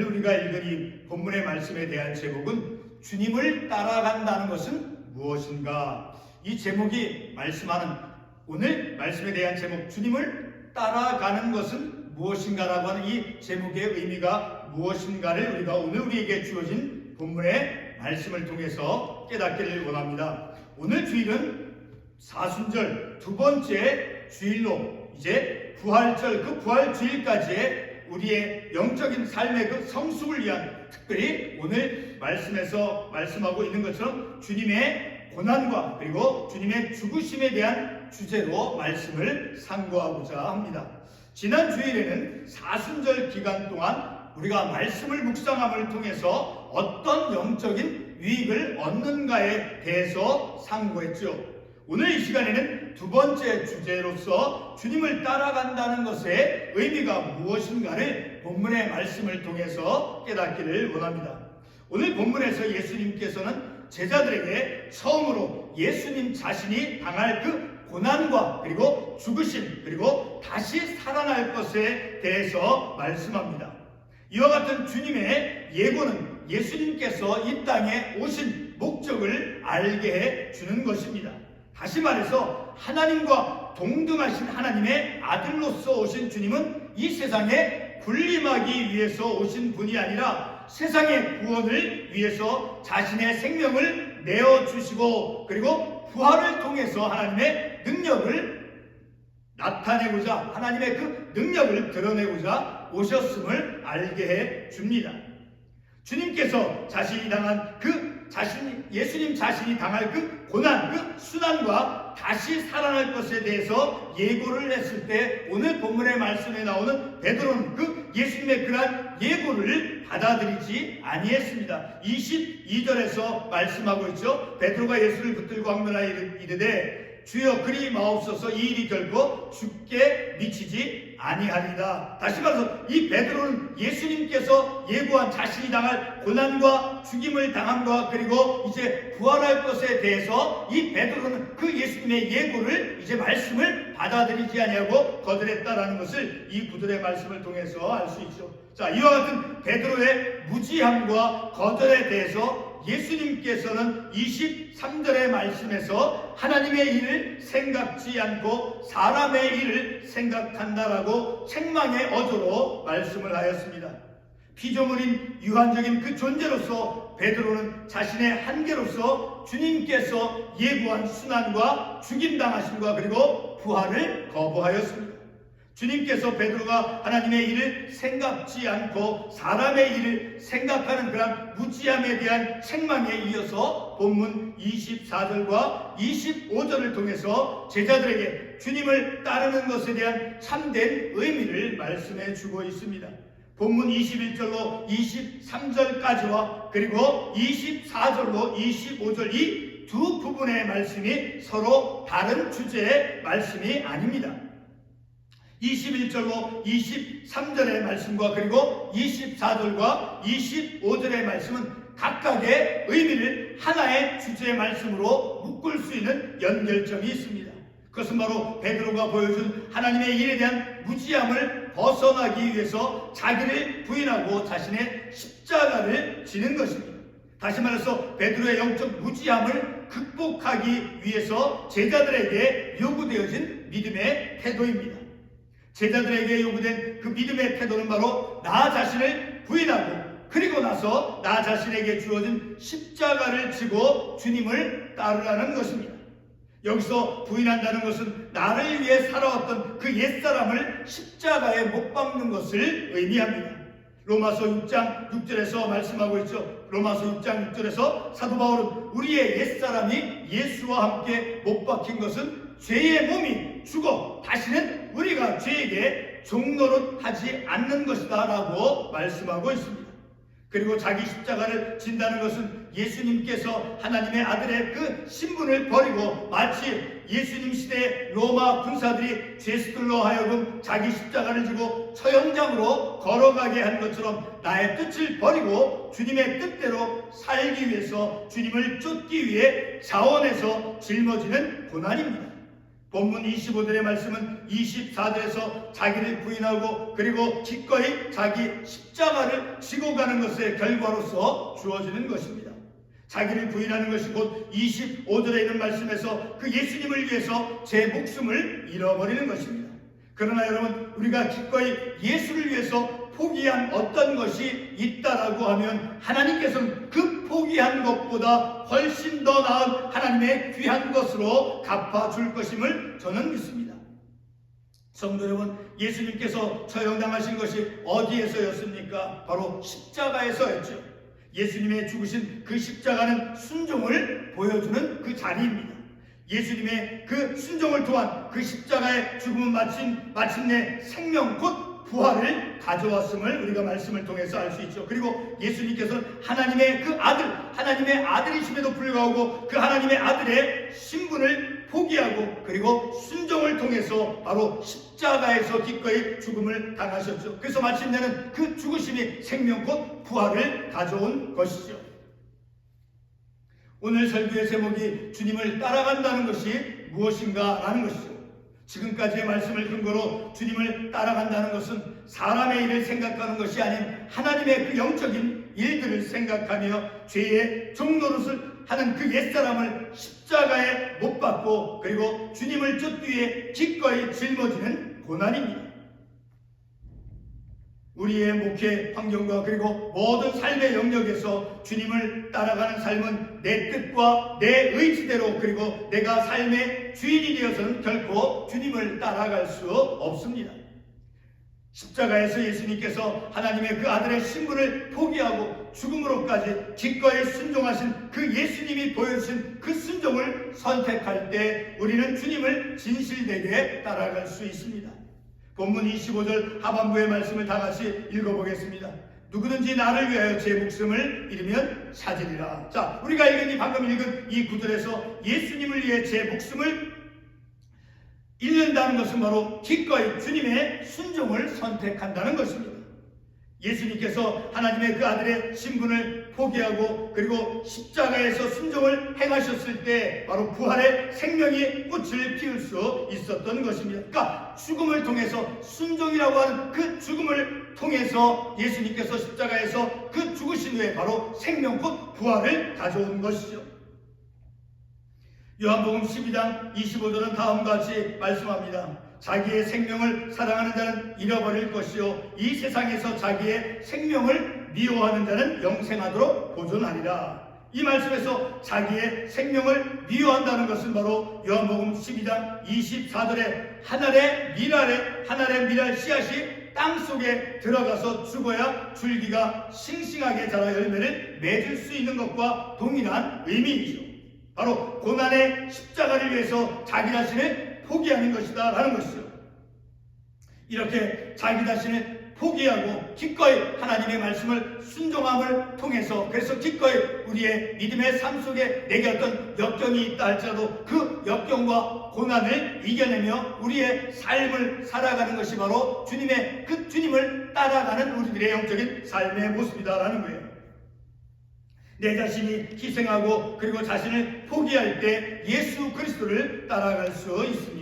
우리가 읽은 이 본문의 말씀에 대한 제목은 주님을 따라간다는 것은 무엇인가? 이 제목이 말씀하는 오늘 말씀에 대한 제목, 주님을 따라가는 것은 무엇인가라고 하는 이 제목의 의미가 무엇인가를 우리가 오늘 우리에게 주어진 본문의 말씀을 통해서 깨닫기를 원합니다. 오늘 주일은 사순절 두 번째 주일로 이제 부활절, 그 부활주일까지의 우리의 영적인 삶의 그 성숙을 위한, 특별히 오늘 말씀에서 말씀하고 있는 것처럼 주님의 고난과 그리고 주님의 죽으심에 대한 주제로 말씀을 상고하고자 합니다. 지난 주일에는 사순절 기간 동안 우리가 말씀을 묵상함을 통해서 어떤 영적인 유익을 얻는가에 대해서 상고했죠. 오늘 이 시간에는 두 번째 주제로서 주님을 따라간다는 것의 의미가 무엇인가를 본문의 말씀을 통해서 깨닫기를 원합니다. 오늘 본문에서 예수님께서는 제자들에게 처음으로 예수님 자신이 당할 그 고난과 그리고 죽으심 그리고 다시 살아날 것에 대해서 말씀합니다. 이와 같은 주님의 예고는 예수님께서 이 땅에 오신 목적을 알게 해 주는 것입니다. 다시 말해서 하나님과 동등하신 하나님의 아들로서 오신 주님은 이 세상에 군림하기 위해서 오신 분이 아니라 세상의 구원을 위해서 자신의 생명을 내어주시고 그리고 부활을 통해서 하나님의 능력을 나타내고자, 하나님의 그 능력을 드러내고자 오셨음을 알게 해 줍니다. 주님께서 자신이 당한 예수님 자신이 당할 그 고난, 그 순환과 다시 살아날 것에 대해서 예고를 했을 때 오늘 본문의 말씀에 나오는 베드로는 그 예수님의 그러한 예고를 받아들이지 아니했습니다. 22절에서 말씀하고 있죠. 베드로가 예수를 붙들고 강론하여 이르되 주여 그리 마옵소서, 이 일이 결코 죽게 미치지 아니하리다. 다시 말해서 이 베드로는 예수님께서 예고한 자신이 당할 고난과 죽임을 당함과 그리고 이제 부활할 것에 대해서 이 베드로는 그 예수님의 예고를 이제 말씀을 받아들이지 아니하고 거절했다라는 것을 이 구절의 말씀을 통해서 알 수 있죠. 자, 이와 같은 베드로의 무지함과 거절에 대해서 예수님께서는 23절의 말씀에서 하나님의 일을 생각지 않고 사람의 일을 생각한다라고 책망의 어조로 말씀을 하였습니다. 피조물인 유한적인 그 존재로서 베드로는 자신의 한계로서 주님께서 예고한 순환과 죽임당하심과 그리고 부활을 거부하였습니다. 주님께서 베드로가 하나님의 일을 생각지 않고 사람의 일을 생각하는 그런 무지함에 대한 책망에 이어서 본문 24절과 25절을 통해서 제자들에게 주님을 따르는 것에 대한 참된 의미를 말씀해 주고 있습니다. 본문 21절로 23절까지와 그리고 24절로 25절 이 두 부분의 말씀이 서로 다른 주제의 말씀이 아닙니다. 21절로 23절의 말씀과 그리고 24절과 25절의 말씀은 각각의 의미를 하나의 주제의 말씀으로 묶을 수 있는 연결점이 있습니다. 그것은 바로 베드로가 보여준 하나님의 일에 대한 무지함을 벗어나기 위해서 자기를 부인하고 자신의 십자가를 지는 것입니다. 다시 말해서 베드로의 영적 무지함을 극복하기 위해서 제자들에게 요구되어진 믿음의 태도입니다. 제자들에게 요구된 그 믿음의 태도는 바로 나 자신을 부인하고 그리고 나서 나 자신에게 주어진 십자가를 지고 주님을 따르라는 것입니다. 여기서 부인한다는 것은 나를 위해 살아왔던 그 옛사람을 십자가에 못 박는 것을 의미합니다. 로마서 6장 6절에서 말씀하고 있죠. 로마서 6장 6절에서 사도 바울은 우리의 옛사람이 예수와 함께 못 박힌 것은 죄의 몸이 죽어 다시는 우리가 죄에게 종노릇하지 않는 것이다 라고 말씀하고 있습니다. 그리고 자기 십자가를 진다는 것은 예수님께서 하나님의 아들의 그 신분을 버리고 마치 예수님 시대의 로마 군사들이 죄수들로 하여금 자기 십자가를 지고 처형장으로 걸어가게 한 것처럼 나의 뜻을 버리고 주님의 뜻대로 살기 위해서 주님을 쫓기 위해 자원해서 짊어지는 고난입니다. 본문 25절의 말씀은 24절에서 자기를 부인하고 그리고 기꺼이 자기 십자가를 지고 가는 것의 결과로서 주어지는 것입니다. 자기를 부인하는 것이 곧 25절에 있는 말씀에서 그 예수님을 위해서 제 목숨을 잃어버리는 것입니다. 그러나 여러분, 우리가 기꺼이 예수를 위해서 포기한 어떤 것이 있다라고 하면 하나님께서는 그 포기한 것보다 훨씬 더 나은 하나님의 귀한 것으로 갚아줄 것임을 저는 믿습니다. 성도 여러분, 예수님께서 처형당하신 것이 어디에서였습니까? 바로 십자가에서였죠. 예수님의 죽으신 그 십자가는 순종을 보여주는 그 자리입니다. 예수님의 그 순종을 통한 그 십자가의 죽음은 마침내 생명 곧 부활을 가져왔음을 우리가 말씀을 통해서 알 수 있죠. 그리고 예수님께서는 하나님의 그 아들, 하나님의 아들이심에도 불구하고 그 하나님의 아들의 신분을 포기하고 그리고 순종을 통해서 바로 십자가에서 기꺼이 죽음을 당하셨죠. 그래서 마침내는 그 죽으심이 생명 곧 부활을 가져온 것이죠. 오늘 설교의 제목이 주님을 따라간다는 것이 무엇인가 라는 것이죠. 지금까지의 말씀을 근거로 주님을 따라간다는 것은 사람의 일을 생각하는 것이 아닌 하나님의 그 영적인 일들을 생각하며 죄의 종노릇을 하는 그 옛사람을 십자가에 못 박고 그리고 주님을 쫓기에 기꺼이 짊어지는 고난입니다. 우리의 목회 환경과 그리고 모든 삶의 영역에서 주님을 따라가는 삶은 내 뜻과 내 의지대로 그리고 내가 삶의 주인이 되어서는 결코 주님을 따라갈 수 없습니다. 십자가에서 예수님께서 하나님의 그 아들의 신분을 포기하고 죽음으로까지 기꺼이 순종하신 그 예수님이 보여주신 그 순종을 선택할 때 우리는 주님을 진실되게 따라갈 수 있습니다. 본문 25절 하반부의 말씀을 다 같이 읽어보겠습니다. 누구든지 나를 위하여 제 목숨을 잃으면 찾으리라. 자, 우리가 방금 읽은 이 구절에서 예수님을 위해 제 목숨을 잃는다는 것은 바로 기꺼이 주님의 순종을 선택한다는 것입니다. 예수님께서 하나님의 그 아들의 신분을 포기하고 그리고 십자가에서 순종을 행하셨을 때 바로 부활의 생명이 꽃을 피울 수 있었던 것입니다. 그러니까 죽음을 통해서 순종이라고 하는 그 죽음을 통해서 예수님께서 십자가에서 그 죽으신 후에 바로 생명 곧 부활을 가져온 것이죠. 요한복음 12장 25절은 다음과 같이 말씀합니다. 자기의 생명을 사랑하는 자는 잃어버릴 것이요 이 세상에서 자기의 생명을 미워하는 자는 영생하도록 보존하리라. 이 말씀에서 자기의 생명을 미워한다는 것은 바로 요한복음 12장 24절에 하늘의 미랄 씨앗이 땅속에 들어가서 죽어야 줄기가 싱싱하게 자라 열매를 맺을 수 있는 것과 동일한 의미이죠. 바로 고난의 십자가를 위해서 자기 자신을 포기하는 것이다 라는 것이죠. 이렇게 자기 자신을 포기하고 기꺼이 하나님의 말씀을 순종함을 통해서 그래서 기꺼이 우리의 믿음의 삶 속에 내게 어떤 역경이 있다 할지라도 그 역경과 고난을 이겨내며 우리의 삶을 살아가는 것이 바로 주님을 따라가는 우리들의 영적인 삶의 모습이다라는 거예요. 내 자신이 희생하고 그리고 자신을 포기할 때 예수 그리스도를 따라갈 수 있습니다.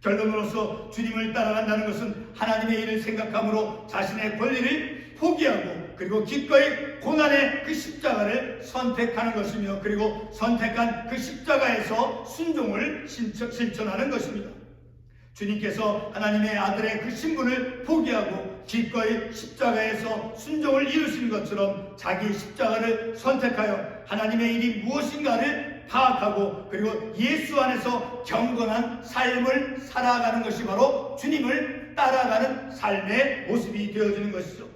결론으로서 주님을 따라간다는 것은 하나님의 일을 생각함으로 자신의 권리를 포기하고 그리고 기꺼이 고난의 그 십자가를 선택하는 것이며 그리고 선택한 그 십자가에서 순종을 실천하는 것입니다. 주님께서 하나님의 아들의 그 신분을 포기하고 기꺼이 십자가에서 순종을 이루시는 것처럼 자기 십자가를 선택하여 하나님의 일이 무엇인가를 파악하고 그리고 예수 안에서 경건한 삶을 살아가는 것이 바로 주님을 따라가는 삶의 모습이 되어지는 것이죠.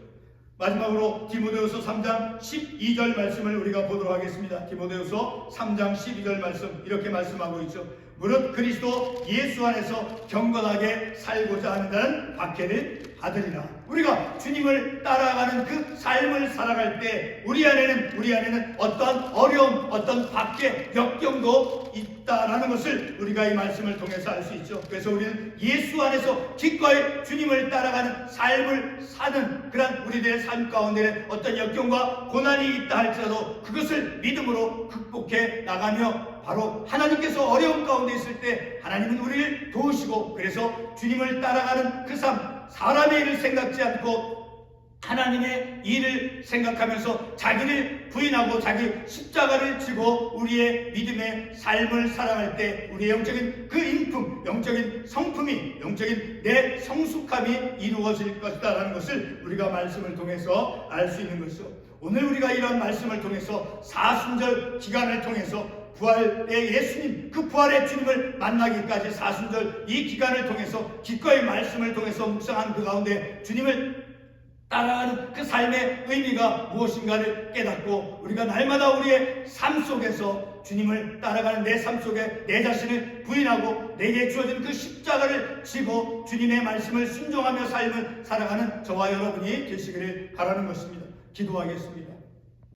마지막으로 디모데후서 3장 12절 말씀을 우리가 보도록 하겠습니다. 디모데후서 3장 12절 말씀 이렇게 말씀하고 있죠. 무릇 그리스도 예수 안에서 경건하게 살고자 하는 자는 박해를 받으리라. 우리가 주님을 따라가는 그 삶을 살아갈 때 우리 안에는 어떠한 어려움, 어떤 박해, 역경도 있다라는 것을 우리가 이 말씀을 통해서 알 수 있죠. 그래서 우리는 예수 안에서 기꺼이 주님을 따라가는 삶을 사는 그런 우리들의 삶 가운데 어떤 역경과 고난이 있다 할지라도 그것을 믿음으로 극복해 나가며 바로 하나님께서 어려움 가운데 있을 때 하나님은 우리를 도우시고, 그래서 주님을 따라가는 그 삶, 사람의 일을 생각지 않고 하나님의 일을 생각하면서 자기를 부인하고 자기 십자가를 지고 우리의 믿음의 삶을 살아갈 때 우리의 영적인 그 인품, 영적인 성품이, 영적인 내 성숙함이 이루어질 것이다라는 것을 우리가 말씀을 통해서 알 수 있는 것이죠. 오늘 우리가 이런 말씀을 통해서 사순절 기간을 통해서 부활의 예수님, 그 부활의 주님을 만나기까지 사순절 이 기간을 통해서 기꺼이 말씀을 통해서 묵상한 그 가운데 주님을 따라가는 그 삶의 의미가 무엇인가를 깨닫고, 우리가 날마다 우리의 삶 속에서 주님을 따라가는 내 삶 속에 내 자신을 부인하고 내게 주어진 그 십자가를 지고 주님의 말씀을 순종하며 삶을 살아가는 저와 여러분이 되시기를 바라는 것입니다. 기도하겠습니다.